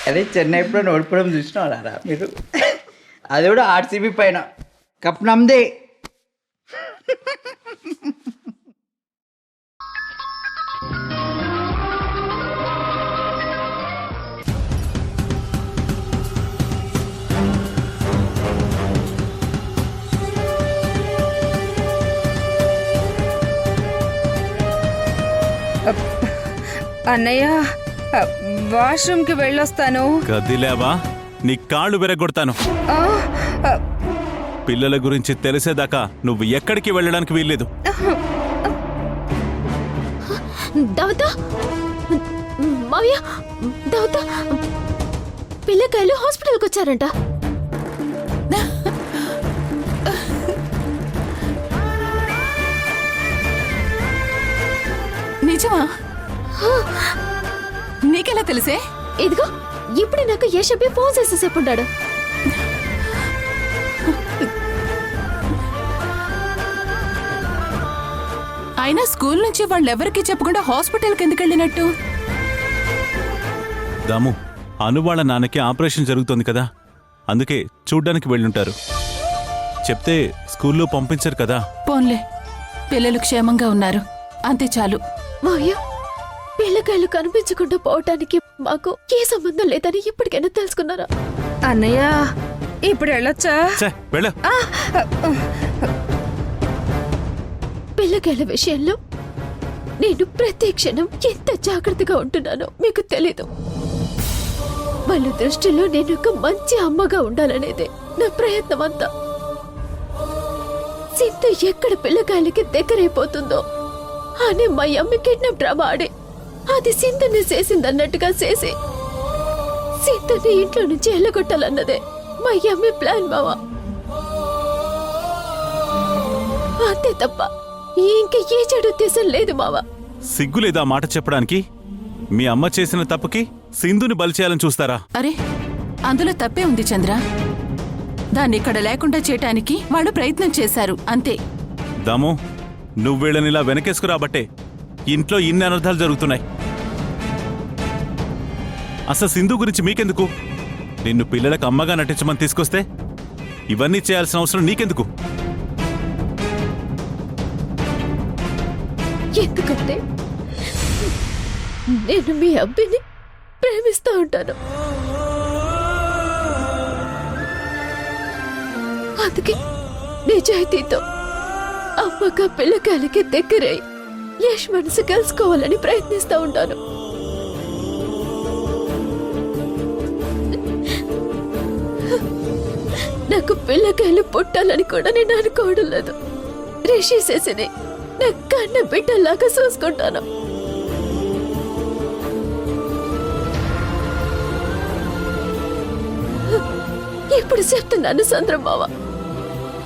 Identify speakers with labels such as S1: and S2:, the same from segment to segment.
S1: అదే చెన్నై ఎప్పుడో ఓడిపోవడం చూసినారా మీరు? అది కూడా ఆర్సీబీ పైన. కప్ నమ్దే.
S2: అన్నయ్య వాష్రూమ్కి వెళ్ళొస్తాను.
S3: కదిలేవా నీ కాళ్ళు విరగొడతాను.
S2: ఆ, ఆ,
S3: పిల్లల గురించి తెలిసేదాకా నువ్వు ఎక్కడికి వెళ్ళడానికి వీల్లేదు.
S4: దావతా మావయ్య, దావతా పిల్లకాయలు హాస్పిటల్కి వచ్చారంట.
S5: నిజమా? నీకెలా తెలిసే?
S4: ఇదిగో ఇప్పుడు నాకు యశబ్బి ఫోన్ చేసి చెప్పుంటాడు.
S5: అయినా స్కూల్ నుంచి వాళ్ళెవరికి చెప్పకుండా హాస్పిటల్కి ఎందుకు వెళ్ళినట్టు?
S3: దాము, అను వాళ్ళ నాన్నకి ఆపరేషన్ జరుగుతోంది కదా, అందుకే చూడ్డానికి వెళ్ళుంటారు. చెప్తే స్కూల్లో పంపించరు కదా.
S5: పోన్లే, పిల్లలు క్షేమంగా ఉన్నారు, అంతే చాలు.
S4: మావయ్య, పిల్లకాయలు కనిపించకుండా పోవటానికి మాకు ఏ సంబంధం లేదని ఇప్పటికైనా తెలుసుకున్నారా?
S2: అన్నయ్య ఇప్పుడు వెళ్ళొచ్చా?
S3: వెళ్ళు.
S4: పిల్లకాయల విషయంలో నేను ప్రతి క్షణం ఎంత జాగ్రత్తగా ఉంటున్నానో మీకు తెలీదు. వాళ్ళ దృష్టిలో నేను ఒక మంచి అమ్మగా ఉండాలనేదే నా ప్రయత్నం అంతా. సింధు ఎక్కడ పిల్లకాయలకి దగ్గరైపోతుందో అని మా అమ్మ కిడ్నాప్ డ్రామా ఆడి అది సింధుని చేసిందన్నట్టుగా చేసి సింధుని ఇంట్లో నుంచి వెళ్ళగొట్టాలన్నదే మా అమ్మ ప్లాన్ బావా. అంతే తప్ప ఇంక ఏ చెడు ఉద్దేశం లేదు మావా.
S3: సిగ్గులేదా మాట చెప్పడానికి? మీ అమ్మ చేసిన తప్పుకి సింధుని బలి చేయాలని చూస్తారా?
S5: అరే, అందులో తప్పే ఉంది చంద్ర. దాన్ని ఇక్కడ లేకుండా చేయటానికి వాళ్ళు ప్రయత్నం చేశారు, అంతే.
S3: దాము, నువ్వు వీళ్ళనిలా వెనకేసుకురాబట్టే ఇంట్లో ఇన్ని అనర్థాలు జరుగుతున్నాయి. అసలు సింధు గురించి మీకెందుకు? నిన్ను పిల్లలకు అమ్మగా నటించమని తీసుకొస్తే ఇవన్నీ చేయాల్సిన అవసరం నీకెందుకు?
S4: ఎందుకంటే నేను మీ అబ్బాయిని ప్రేమిస్తూ ఉంటాను. అందుకే నిజాయితీతో అమ్మగా పిల్లకాయలకి దగ్గరై యశ్ మనసు కలుసుకోవాలని ప్రయత్నిస్తూ ఉంటాను. నాకు పిల్లకాయలు పుట్టాలని కూడా నేను అనుకోవడం లేదు. రిషి చేసిని నా కన్న బిడ్డలాగా చూసుకుంటాను. ఇప్పుడు చెప్తున్నాను చంద్రమావ,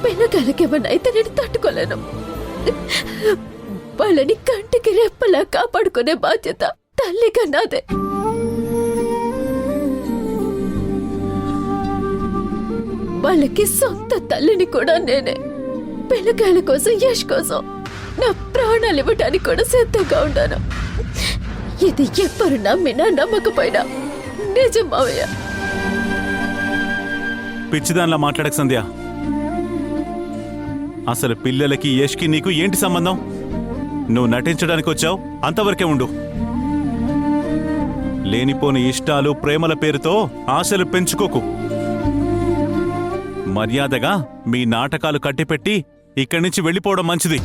S4: పిల్లకాయలకేమన్నా అయితే నేను తట్టుకోలేను. వాళ్ళని కంటికి రెప్పలా కాపాడుకునే బాధ్యత తల్లిగా నాదే. వాళ్ళకి సొంత తల్లిని కూడా నేనే. పిల్లకాయల కోసం, యశ్ కోసం నా ప్రాణాలు ఇవ్వడానికి కూడా సిద్ధంగా ఉన్నాను. ఇది ఎవ్వరు నమ్మినా నమ్మకపోయినా నిజం మావయ్య.
S3: పిచ్చిదానిలా మాట్లాడక సంధ్య. అసలు పిల్లలకి యష్కి నీకు ఏంటి సంబంధం? నువ్వు నటించడానికి వచ్చావు, అంతవరకే ఉండు. లేనిపోని ఇష్టాలు, ప్రేమల పేరుతో ఆశలు పెంచుకోకు. మర్యాదగా మీ నాటకాలు కట్టిపెట్టి ఇక్కడి నుంచి వెళ్ళిపోవడం మంచిది.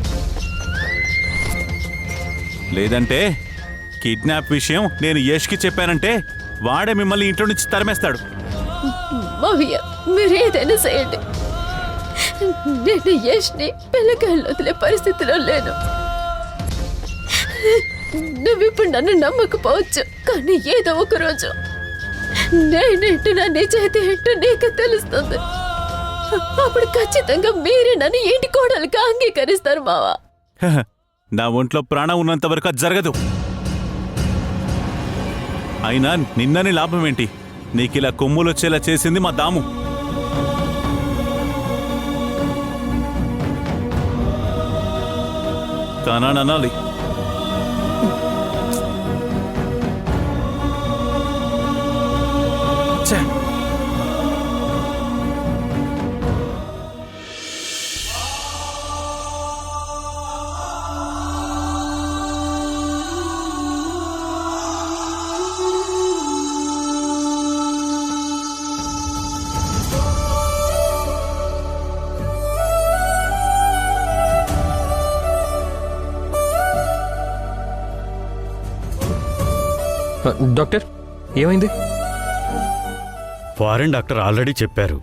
S3: లేదంటే కిడ్నాప్ విషయం నేను యష్కి చెప్పానంటే వాడే మిమ్మల్ని ఇంట్లో నుంచి తరిమేస్తాడు.
S4: మావయ్య, మీరు ఏదైనా చేయండి. నేను యష్ని పిల్లకాయలు వదిలే పరిస్థితిలో లేను. నువ్విప్పుడు నన్ను నమ్మకపోవచ్చు, కానీ ఏదో ఒక రోజు నేనేంటో, నా నిజాయితీ ఏంటో నీకు తెలుస్తుంది. అప్పుడు ఖచ్చితంగా మీరే నన్ను ఇంటి కోడలుగా అంగీకరిస్తారు మావా.
S3: నా ఒంట్లో ప్రాణం ఉన్నంత వరకు అది జరగదు. అయినా నిన్నని లాభం ఏంటి? నీకిలా కొమ్ములొచ్చేలా చేసింది మా దాము. తనాననాలి. ఛే!
S6: డాక్టర్ ఏమైంది?
S7: ఫారెన్ డాక్టర్ ఆల్రెడీ చెప్పారు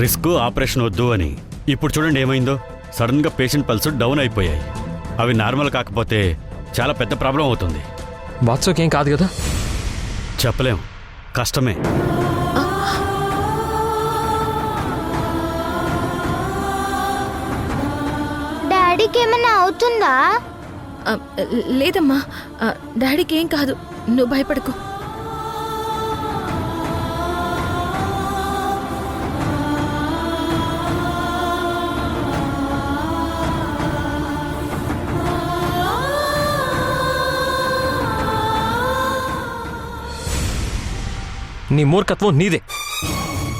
S7: రిస్క్ ఆపరేషన్ వద్దు అని. ఇప్పుడు చూడండి ఏమైందో. సడన్గా పేషెంట్ పల్స్ డౌన్ అయిపోయాయి. అవి నార్మల్ కాకపోతే చాలా పెద్ద ప్రాబ్లం అవుతుంది.
S6: వాట్సాప్ ఏం కాదు కదా?
S7: చెప్పలేం, కష్టమే.
S8: డాడీకి ఏమైనా అవుతుందా?
S4: లేదమ్మా, డాడీకి ఏం కాదు, నువ్వు భయపడకు.
S6: నీ మూర్ఖత్వం నీదే.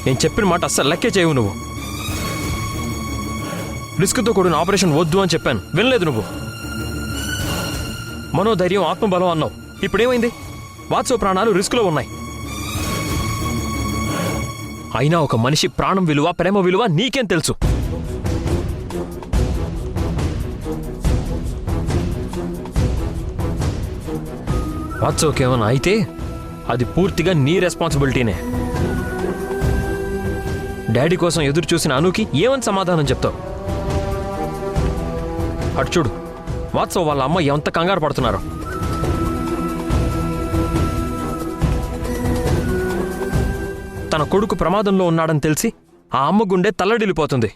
S6: నేను చెప్పిన మాట అస్సలు లెక్కే చేయవు నువ్వు. రిస్క్తో కూడిన ఆపరేషన్ వద్దు అని చెప్పాను, వినలేదు నువ్వు. మనోధైర్యం ఆత్మబలం అన్నావు. ఇప్పుడేమైంది? వాత్సో ప్రాణాలు రిస్క్లో ఉన్నాయి. అయినా ఒక మనిషి ప్రాణం విలువ, ప్రేమ విలువ నీకేం తెలుసు? వాత్సోకేమన్నా అయితే అది పూర్తిగా నీ రెస్పాన్సిబిలిటీనే. డాడీ కోసం ఎదురు చూసిన అనుకి ఏమని సమాధానం చెప్తావు? అటు చూడు, వాత్సవ్ వాళ్ళ అమ్మ ఎంత కంగారు పడుతున్నారో. తన కొడుకు ప్రమాదంలో ఉన్నాడని తెలిసి ఆ అమ్మ గుండె తల్లడిల్లిపోతుంది.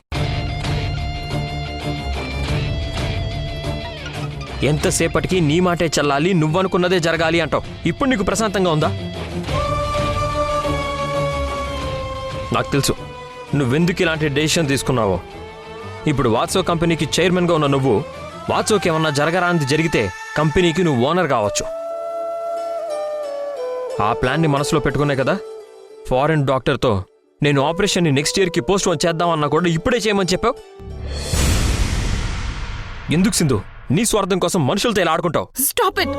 S6: ఎంతసేపటికి నీ మాటే చెల్లాలి, నువ్వనుకున్నదే జరగాలి అంటావు. ఇప్పుడు నీకు ప్రశాంతంగా ఉందా? నాకు తెలుసు నువ్వెందుకు ఇలాంటి డెసిషన్ తీసుకున్నావో. ఇప్పుడు వాత్సో కంపెనీకి చైర్మన్గా ఉన్న నువ్వు వాత్సోకి ఏమన్నా జరగరానిది జరిగితే కంపెనీకి నువ్వు ఓనర్ కావచ్చు. ఆ ప్లాన్ని మనసులో పెట్టుకునే కదా ఫారెన్ డాక్టర్తో నేను ఆపరేషన్ని నెక్స్ట్ ఇయర్కి పోస్ట్ పోన్ చేద్దామన్నా కూడా ఇప్పుడే చేయమని చెప్పావు. ఎందుకు సింధు నీ స్వార్థం కోసం మనుషులతో ఇలా ఆడుకుంటావు?
S4: Stop it.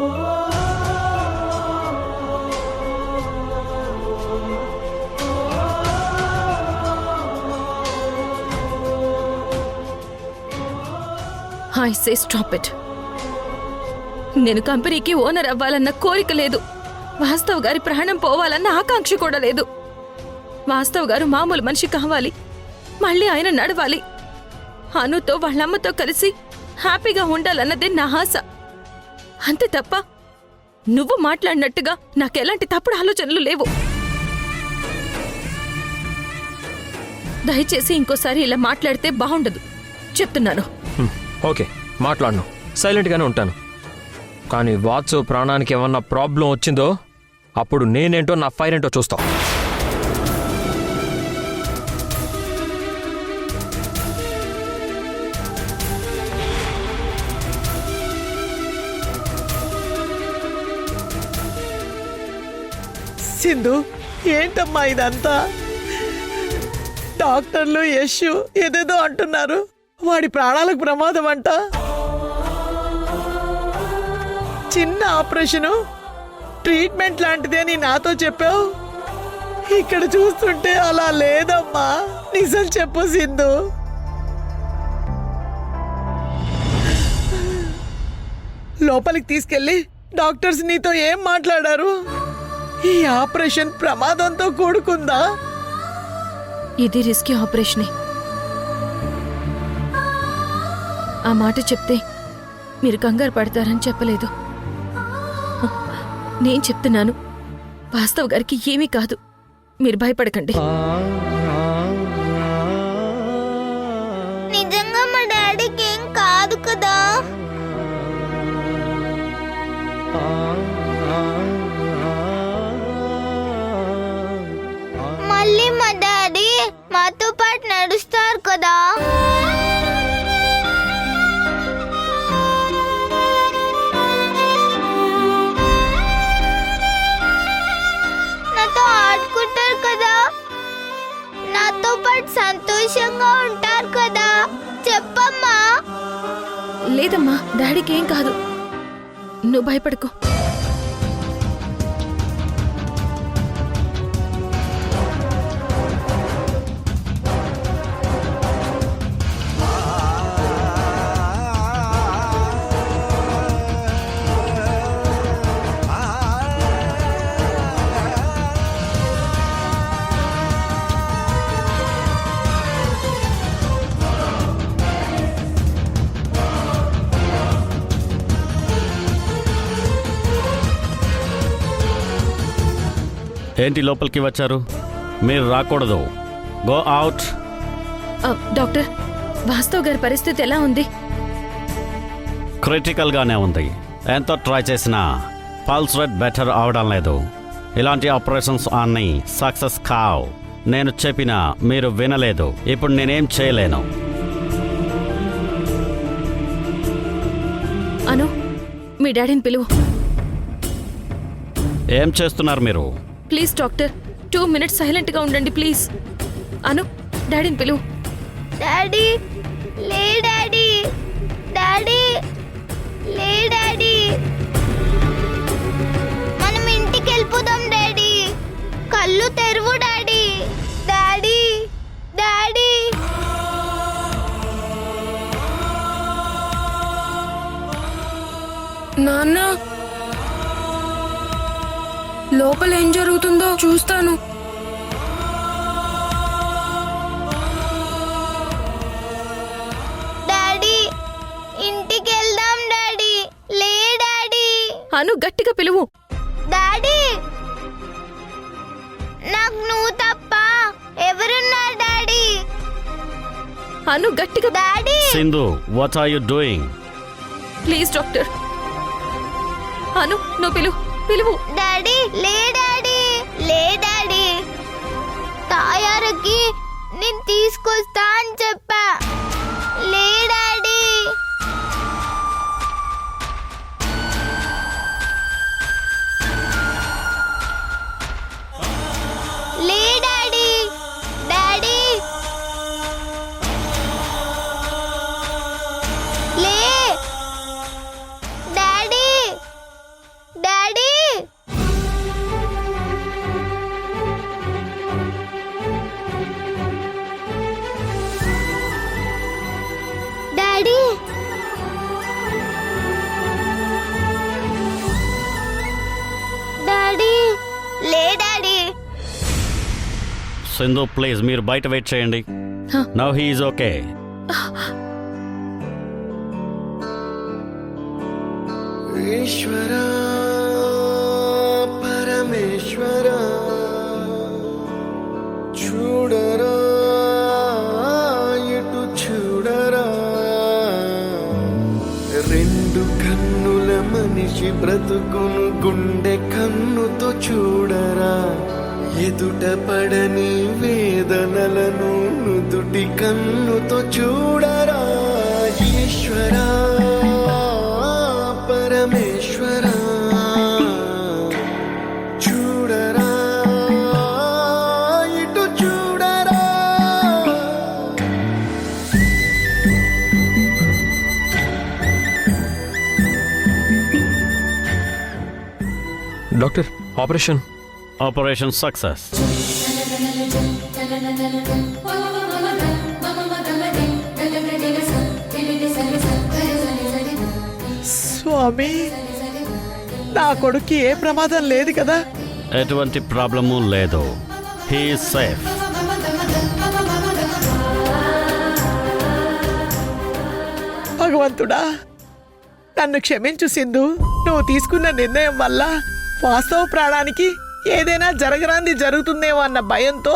S4: I say stop it. నేను కంపెనీకి ఓనర్ అవ్వాలన్న కోరిక లేదు. వాస్తవ్ గారి ప్రాణం పోవాలన్న ఆకాంక్ష కూడా లేదు. వాస్తవ్ గారు మామూలు మనిషి కావాలి, మళ్ళీ ఆయన నడవాలి, అనుతో వాళ్ళమ్మతో కలిసి హ్యాపీగా ఉండాలన్నదే నా ఆశ. అంతే తప్ప నువ్వు మాట్లాడినట్టుగా నాకెలాంటి తప్పుడు ఆలోచనలు లేవు. దయచేసి ఇంకోసారి ఇలా మాట్లాడితే బాగుండదు చెప్తున్నాను.
S6: ఓకే, మాట్లాడను, సైలెంట్గానే ఉంటాను. కానీ వాత్సో ప్రాణానికి ఏమన్నా ప్రాబ్లం వచ్చిందో అప్పుడు నేనేంటో నా ఫైర్ ఏంటో చూస్తావు.
S9: సింధు, ఏంటమ్మా ఇదంతా? డాక్టర్లు యశ్ ఏదేదో అంటున్నారు. వాడి ప్రాణాలకు ప్రమాదం అంట. చిన్న ఆపరేషను, ట్రీట్మెంట్ లాంటిదే అని నాతో చెప్పావు. ఇక్కడ చూస్తుంటే అలా లేదమ్మా. నిజం చెప్పు సింధు. లోపలికి తీసుకెళ్ళి డాక్టర్స్ నీతో ఏం మాట్లాడారు? ఈ ఆపరేషన్ ప్రమాదంతో కూడుకుందా?
S4: ఇది రిస్కీ ఆపరేషనే. ఆ మాట చెప్తే మీరు కంగారు పడతారని చెప్పలేదు. నేను చెప్తున్నాను, వాస్తవ్ గారికి ఏమీ కాదు, మీరు భయపడకండి.
S8: నిజంగా మా డాడీకి ఏం కాదు కదా? మళ్ళీ మా డాడీ మాతో పాటు నడుస్తారు కదా? నాతో ఆడుకుంటారు
S4: లేదమ్మా, డాడీకి ఏం కాదు, నువ్వు భయపడకు.
S7: ఏంటి లోపలికి వచ్చారు? మీరు రాకూడదు. Go out.
S4: డాక్టర్, వాస్తవ్ గారి పరిస్థితి ఎలా ఉంది?
S7: క్రిటికల్గానే ఉంది. ఎంతో ట్రై చేసినా పల్స్ రేట్ బెటర్ అవడం లేదు. ఇలాంటి ఆపరేషన్స్ అన్నీ సక్సెస్ కావు. నేను చెప్పినా మీరు వినలేదు. ఇప్పుడు నేనేం చేయలేను.
S4: అను, మీ డాడీని పిలువు.
S7: ఏం చేస్తున్నారు మీరు?
S4: ప్లీజ్ డాక్టర్, 2 మినిట్స్ సైలెంట్గా ఉండండి ప్లీజ్. అను, డాడీని పిలువు.
S8: డాడీ లే, డాడీ డాడీ లే, డాడీ మనం ఇంటికి వెళ్ళిపోదాం డాడీ. కళ్ళు తెరువు డాడీ. డాడీ డాడీ
S2: నాన్న, లోపల ఏం జరుగుతుందో చూస్తాను.
S8: డాడీ ఇంటికి వెళ్దాం డాడీ. లే డాడీ.
S4: అను, గట్టిగా పిలువు.
S8: డాడీ నాకు నువ్వు తప్ప ఎవరున్నారు డాడీ?
S4: అను, గట్టిగా.
S8: Daddy
S7: Sindhu, what are you doing?
S4: Please doctor. Anu, నువ్వు పిలువు.
S8: డాడీ లే, డాడీ లే, డాడీ తాయారుకి నేను తీసుకొస్తా అని చెప్పా. లే డాడీ. లే డాడీ. డాడీ లే. డాడీ డాడీ డాడీ డాడీ లే, డాడీ.
S7: సింధు ప్లీజ్, మీరు బయట వెయిట్ చేయండి. Now he is okay.
S10: Eshwara Parameshwara చూడరా, ఇటు చూడరా. రెండు కన్నుల మనిషి బ్రతుకును గుండె కన్నుతో చూడరా. ఎదుట పడని వేదనలను నుదుటి కన్నుతో చూడరా. ఈశ్వరా పరమేశ్వర చూడరా, ఇటు చూడరా.
S6: Doctor,
S7: operation success.
S9: స్వామి, నా కొడుక్కి ఏ ప్రమాదం లేదు కదా?
S7: ఎటువంటి ప్రాబ్లము లేదు. He safe.
S9: భగవంతుడా, నన్ను క్షమించు సింధు. నువ్వు తీసుకున్న నిర్ణయం వల్ల వాస్తవ ప్రాణానికి ఏదైనా జరగరాంది జరుగుతుందేమో అన్న భయంతో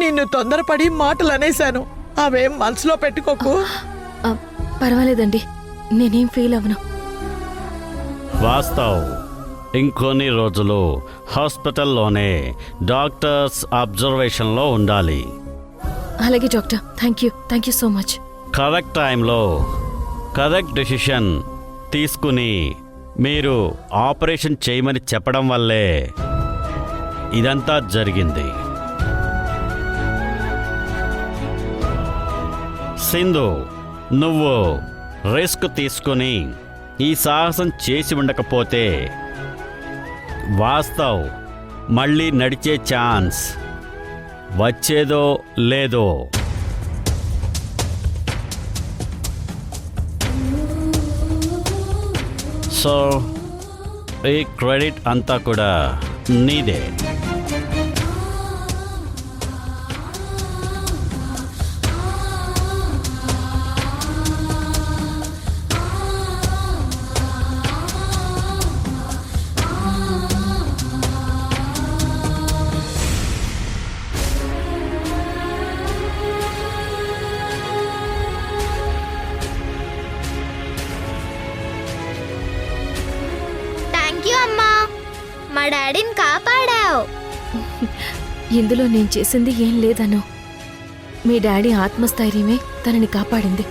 S9: నిన్ను తొందరపడి మాటలు అనేశాను. అవేం మనసులో పెట్టుకోకు.
S4: పర్వాలేదండి, నేనేం ఫీల్ అవ్వను.
S7: వాస్తవ్ ఇంకొన్ని రోజులు హాస్పిటల్లోనే డాక్టర్స్ అబ్జర్వేషన్లో ఉండాలి.
S4: అలాగే doctor, thank you so much.
S7: Correct టైంలో కరెక్ట్ డెసిషన్ తీసుకుని మీరు ఆపరేషన్ చేయమని చెప్పడం వల్లే ఇదంతా జరిగింది. సింధు, నువ్వు రిస్క్ తీసుకుని ఈ సాహసం చేసి ఉండకపోతే వాస్తవ్ మళ్ళీ నడిచే ఛాన్స్ వచ్చేదో లేదో. సో ఈ క్రెడిట్ అంతా కూడా నీదే.
S8: థ్యాంక్ యూ అమ్మా, మా డాడీని కాపాడావు.
S4: ఇందులో నేను చేసింది ఏం లేదను. మీ డాడీ ఆత్మస్థైర్యమే తనని కాపాడింది.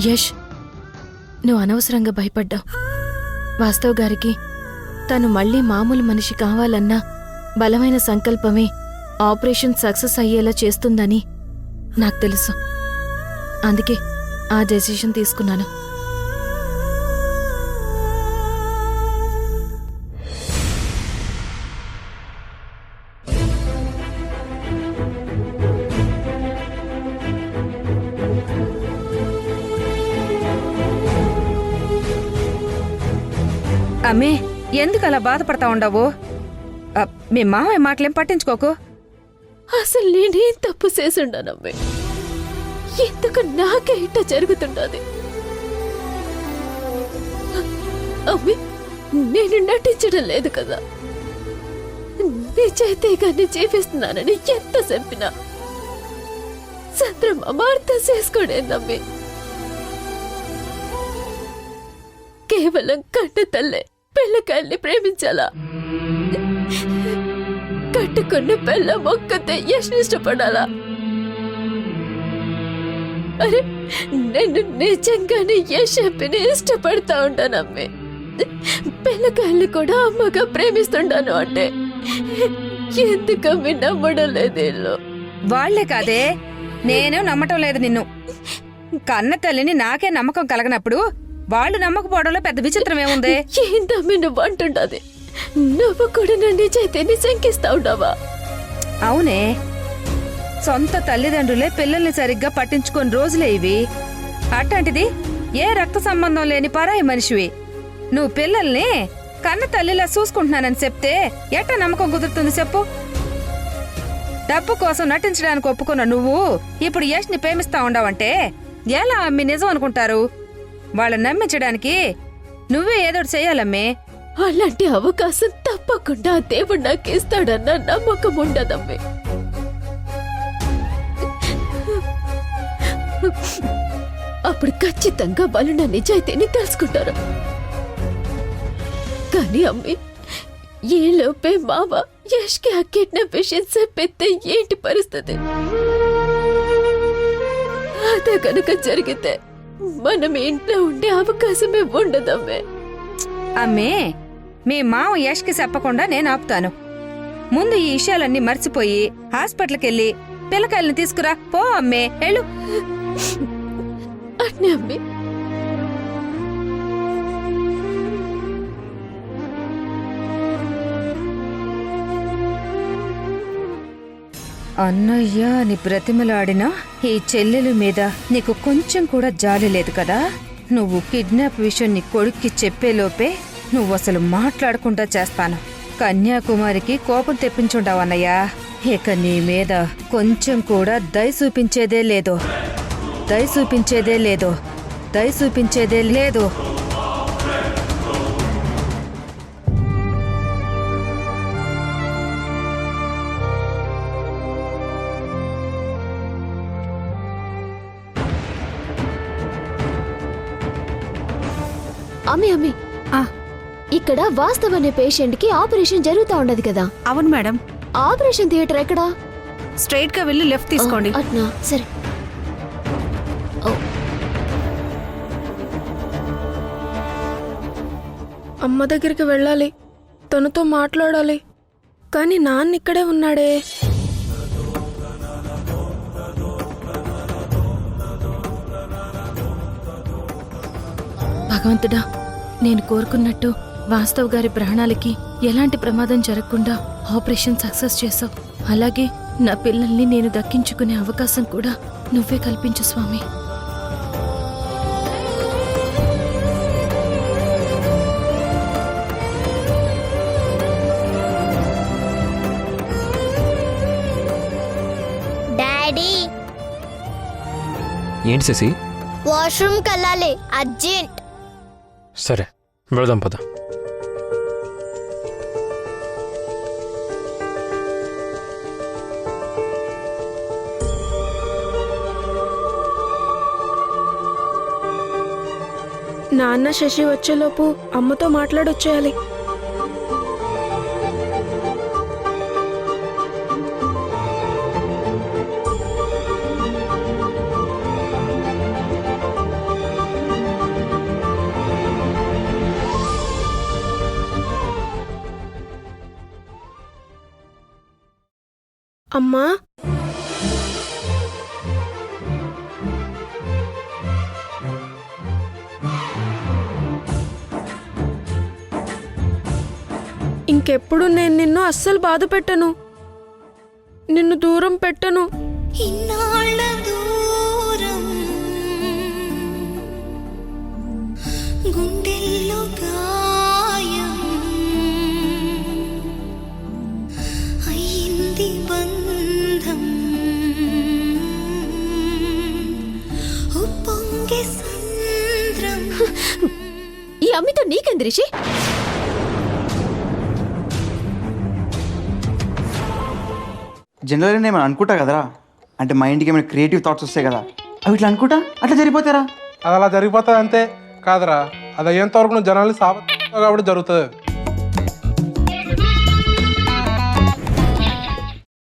S4: యష్, నువ్వు అనవసరంగా భయపడ్డావు. వాస్తవ్ గారికి తను మళ్ళీ మామూలు మనిషి కావాలన్న బలమైన సంకల్పమే ఆపరేషన్ సక్సెస్ అయ్యేలా చేస్తుందని నాకు తెలుసు. అందుకే ఆ డెసిషన్ తీసుకున్నాను.
S2: అమ్మే, ఎందుకు అలా బాధపడతా ఉండవు? మీ మామయ్య మాటలేం పట్టించుకోకు.
S4: అసలు నేనేం తప్పు చేసుండానమ్మే, ఎందుకు నాకే ఇట్ట జరుగుతుండది? అమ్మే, నేను నటించడం లేదు కదా, నిజాయితీగానే జీవిస్తున్నానని ఎంత చెప్పినా చంద్రమామ అర్థం చేసుకోడేందమ్మే. కేవలం కన్న తల్లే పిల్లకాయల్ని ప్రేమించాలా? కట్టుకున్న పిల్ల మొక్కతే యష్ని ఇష్టపడాలా? అరే, నేను నిజంగానే యష్ హ్యాపీని ఇష్టపడతా ఉంటానమ్మే. పిల్లకాయల్ని కూడా అమ్మగా ప్రేమిస్తుంటాను అంటే ఎందుకమ్మి నమ్మడం లేదు వీళ్ళు?
S2: వాళ్లే కాదే, నేను నమ్మటం లేదు నిన్ను. కన్న తల్లిని నాకే నమ్మకం కలగనప్పుడు వాళ్ళు నమ్మకపోవడంలో పెద్ద విచిత్రం ఏముంది?
S4: ఏందమ్మి నువ్వు అంటుండది? నువ్వు కూడా నా నిజాయితీని శంకిస్తా ఉండవా?
S2: అవునే, సొంత తల్లిదండ్రులే పిల్లల్ని సరిగ్గా పట్టించుకొని రోజులే ఇవి. అట్లాంటిది ఏ రక్త సంబంధం లేని పరాయి మనిషివి నువ్వు పిల్లల్ని కన్న తల్లిలా చూసుకుంటున్నానని చెప్తే ఎట్ట నమ్మకం కుదురుతుంది చెప్పు? డబ్బు కోసం నటించడానికి ఒప్పుకున్న నువ్వు ఇప్పుడు యష్ని ప్రేమిస్తా ఉండవంటే ఎలా అమ్మి నిజం అనుకుంటారు? వాళ్ళని నమ్మించడానికి నువ్వే ఏదో చెయ్యాలమ్మే.
S4: అలాంటి అవకాశం తప్పకుండా దేవుడు నాకు ఇస్తాడన్న నమ్మకం ఉండదమ్మే. అప్పుడు ఖచ్చితంగా వాళ్ళు నా నిజాయితీని తెలుసుకుంటారు. కానీ అమ్మి, ఏ లోపే మావ యష్కి ఆ కిడ్నాప్ విషయం చెప్పితే ఏంటి పరిస్థితి? అదే కనుక జరిగితే మనం ఇంట్లో ఉండే అవకాశమే ఉండదమ్మే.
S2: అమ్మే, మీ మామ యష్కి చెప్పకుండా నేను ఆపుతాను. ముందు ఈ విషయాలన్నీ మర్చిపోయి హాస్పిటల్కెళ్ళి పిల్లకాయల్ని తీసుకురా పో అమ్మే, వెళ్ళు.
S4: అట్నే అమ్మే.
S2: అన్నయ్య అని బ్రతిమలాడినా ఈ చెల్లెలు మీద నీకు కొంచెం కూడా జాలి లేదు కదా? నువ్వు కిడ్నాప్ విషయం నీ కొడుక్కి చెప్పేలోపే నువ్వు అసలు మాట్లాడకుండా చేస్తాను. కన్యాకుమారికి కోపం తెప్పించుంటావు అన్నయ్య. ఇక నీ మీద కొంచెం కూడా దయ చూపించేదే లేదు, దయ చూపించేదే లేదు, దయ చూపించేదే లేదు.
S4: అమ్మి ఇక్కడ వాస్తవ్ అనే పేషెంట్ కి ఆపరేషన్ జరుగుతా ఉండదు కదా?
S2: అవును మేడం.
S4: ఆపరేషన్ థియేటర్ ఎక్కడా?
S2: స్ట్రైట్ గా వెళ్ళి లెఫ్ట్ తీసుకోండి.
S4: అట్నా, సరే.
S11: అమ్మ దగ్గరికి వెళ్ళాలి, తనతో మాట్లాడాలి, కానీ నాన్న ఇక్కడే ఉన్నాడే.
S4: భగవంతుడా, నేను కోరుకున్నట్టు వాస్తవ్ గారి ప్రాణాలకి ఎలాంటి ప్రమాదం జరగకుండా ఆపరేషన్ సక్సెస్ చేసావు. అలాగే నా పిల్లల్ని నేను దక్కించుకునే అవకాశం కూడా నువ్వే కల్పించు స్వామి.
S8: డాడీ,
S6: ఏంటి శశి?
S8: వాష్రూమ్కి వెళ్ళాలి, అర్జెంట్.
S6: సరే వెళదాం పద.
S11: నాన్న శశి వచ్చేలోపు అమ్మతో మాట్లాడొచ్చేయాలి. అమ్మా, ఇంకెప్పుడు నేను నిన్ను అస్సలు బాధ పెట్టను, నిన్ను దూరం పెట్టను.
S8: ఇన్నాళ్ళ దూరం గుండెల్లో గాయం అయ్యింది బంధం ఉప్పొంగే సంద్రం.
S4: ఈ అమ్మితో నీకెంది రిషి?
S1: జనరల్గా నేను అనుకుంటా కదరా, అంటే మైండ్కి ఏమైనా క్రియేటివ్ థాట్స్ వస్తాయి కదా, అవి ఇట్లా అనుకుంటా అట్లా జరిగిపోతారా?
S12: అది అలా జరిగిపోతుంది అంతే కాదురా, అది అయ్యేంత వరకు నువ్వు జనాలు కాబట్టి జరుగుతుంది.